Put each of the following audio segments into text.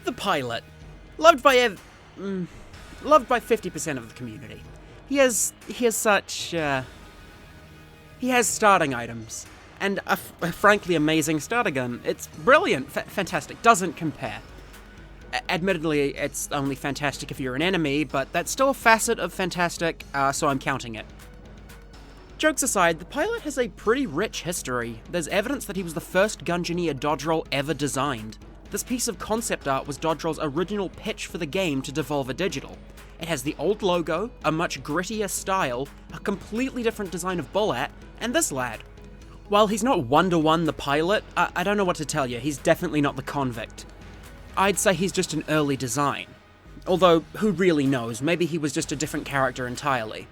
the pilot. Loved by 50% of the community. He has starting items, and a frankly amazing starter gun. It's brilliant, fantastic, doesn't compare. Admittedly, it's only fantastic if you're an enemy, but that's still a facet of fantastic, so I'm counting it. Jokes aside, the pilot has a pretty rich history. There's evidence that he was the first Gungeoneer dodge roll ever designed. This piece of concept art was dodge roll's original pitch for the game to Devolver Digital. It has the old logo, a much grittier style, a completely different design of bullet, and this lad. While he's not one-to-one the pilot, I don't know what to tell you, he's definitely not the convict. I'd say he's just an early design. Although, who really knows, maybe he was just a different character entirely.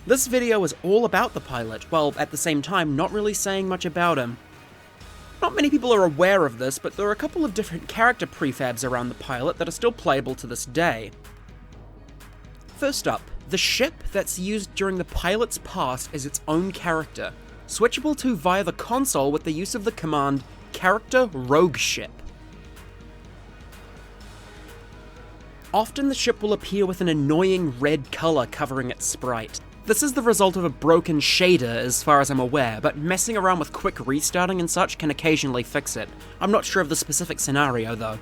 This video is all about the pilot, while at the same time not really saying much about him. Not many people are aware of this, but there are a couple of different character prefabs around the pilot that are still playable to this day. First up, the ship that's used during the pilot's past is its own character, switchable to via the console with the use of the command character rogue ship. Often the ship will appear with an annoying red colour covering its sprite. This is the result of a broken shader as far as I'm aware, but messing around with quick restarting and such can occasionally fix it. I'm not sure of the specific scenario though.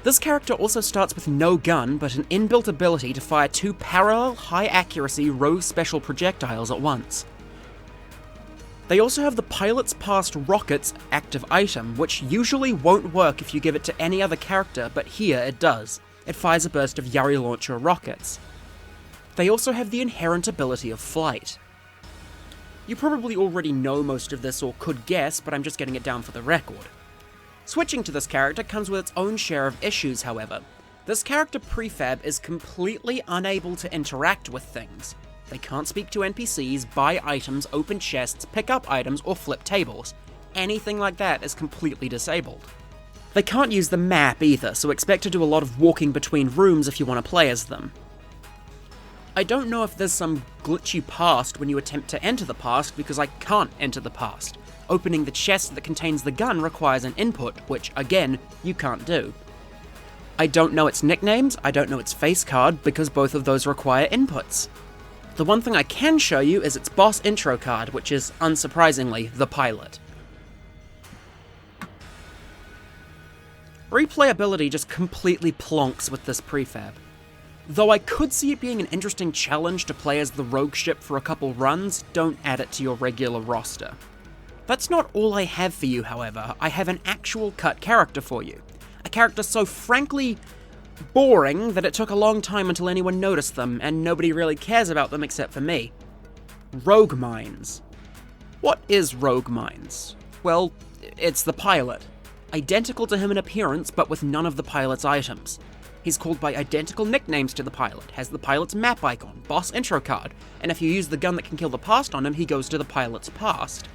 This character also starts with no gun, but an inbuilt ability to fire 2 parallel, high-accuracy rogue special projectiles at once. They also have the pilot's past rockets active item, which usually won't work if you give it to any other character, but here it does. It fires a burst of Yari launcher rockets. They also have the inherent ability of flight. You probably already know most of this or could guess, but I'm just getting it down for the record. Switching to this character comes with its own share of issues, however. This character prefab is completely unable to interact with things. They can't speak to NPCs, buy items, open chests, pick up items, or flip tables. Anything like that is completely disabled. They can't use the map either, so expect to do a lot of walking between rooms if you want to play as them. I don't know if there's some glitchy past when you attempt to enter the past, because I can't enter the past. Opening the chest that contains the gun requires an input, which, again, you can't do. I don't know its nicknames, I don't know its face card, because both of those require inputs. The one thing I can show you is its boss intro card, which is, unsurprisingly, the pilot. Replayability just completely plonks with this prefab. Though I could see it being an interesting challenge to play as the rogue ship for a couple runs, don't add it to your regular roster. That's not all I have for you, however. I have an actual cut character for you. A character so frankly boring that it took a long time until anyone noticed them, and nobody really cares about them except for me. Roguemines. What is Roguemines? Well, it's the pilot. Identical to him in appearance, but with none of the pilot's items. He's called by identical nicknames to the pilot, has the pilot's map icon, boss intro card, and if you use the gun that can kill the past on him, he goes to the pilot's past.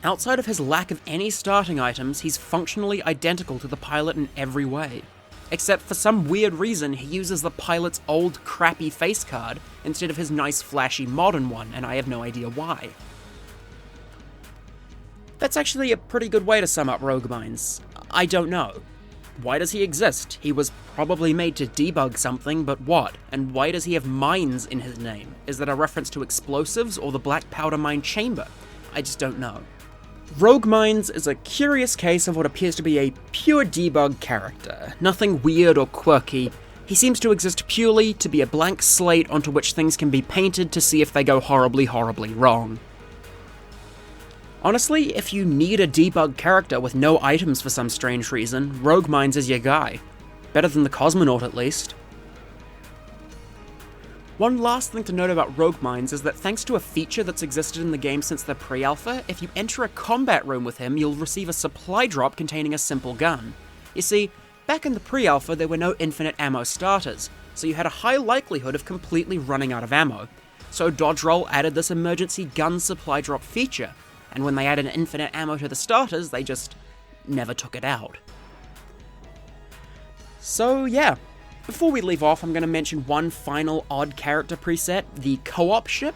Outside of his lack of any starting items, he's functionally identical to the pilot in every way. Except for some weird reason, he uses the pilot's old crappy face card instead of his nice flashy modern one, and I have no idea why. That's actually a pretty good way to sum up Roguemines. I don't know. Why does he exist? He was probably made to debug something, but what? And why does he have mines in his name? Is that a reference to explosives or the Black Powder Mine Chamber? I just don't know. Roguemines is a curious case of what appears to be a pure debug character. Nothing weird or quirky. He seems to exist purely to be a blank slate onto which things can be painted to see if they go horribly, horribly wrong. Honestly, if you need a debug character with no items for some strange reason, Roguemines is your guy. Better than the Cosmonaut at least. One last thing to note about Roguemines is that thanks to a feature that's existed in the game since the pre-alpha, if you enter a combat room with him, you'll receive a supply drop containing a simple gun. You see, back in the pre-alpha there were no infinite ammo starters, so you had a high likelihood of completely running out of ammo. So Dodge Roll added this emergency gun supply drop feature, and when they added infinite ammo to the starters, they just never took it out. So yeah. Before we leave off, I'm going to mention one final odd character preset, the Coop Ship,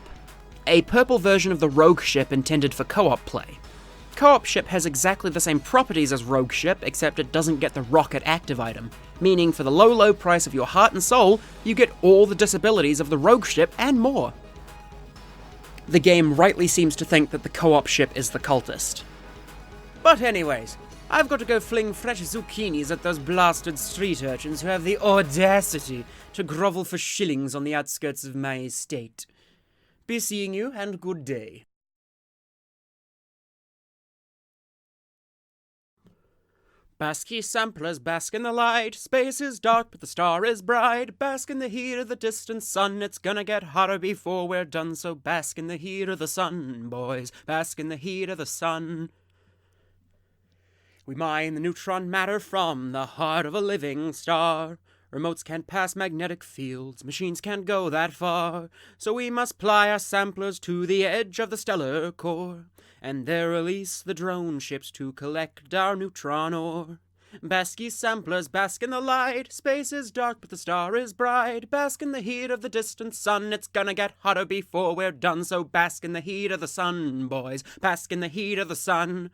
a purple version of the Rogue ship intended for co-op play. Co-op Ship has exactly the same properties as Rogue Ship, except it doesn't get the rocket active item, meaning for the low price of your heart and soul, you get all the disabilities of the Rogue Ship and more. The game rightly seems to think that the Co-op Ship is the cultist. But anyways, I've got to go fling fresh zucchinis at those blasted street urchins who have the audacity to grovel for shillings on the outskirts of my estate. Be seeing you, and good day. Bask ye samplers, bask in the light. Space is dark, but the star is bright. Bask in the heat of the distant sun. It's gonna get hotter before we're done, so bask in the heat of the sun, boys. Bask in the heat of the sun. We mine the neutron matter from the heart of a living star. Remotes can't pass magnetic fields, machines can't go that far. So we must ply our samplers to the edge of the stellar core, and there release the drone ships to collect our neutron ore. Bask ye samplers, bask in the light. Space is dark, but the star is bright. Bask in the heat of the distant sun. It's gonna get hotter before we're done, so bask in the heat of the sun, boys. Bask in the heat of the sun.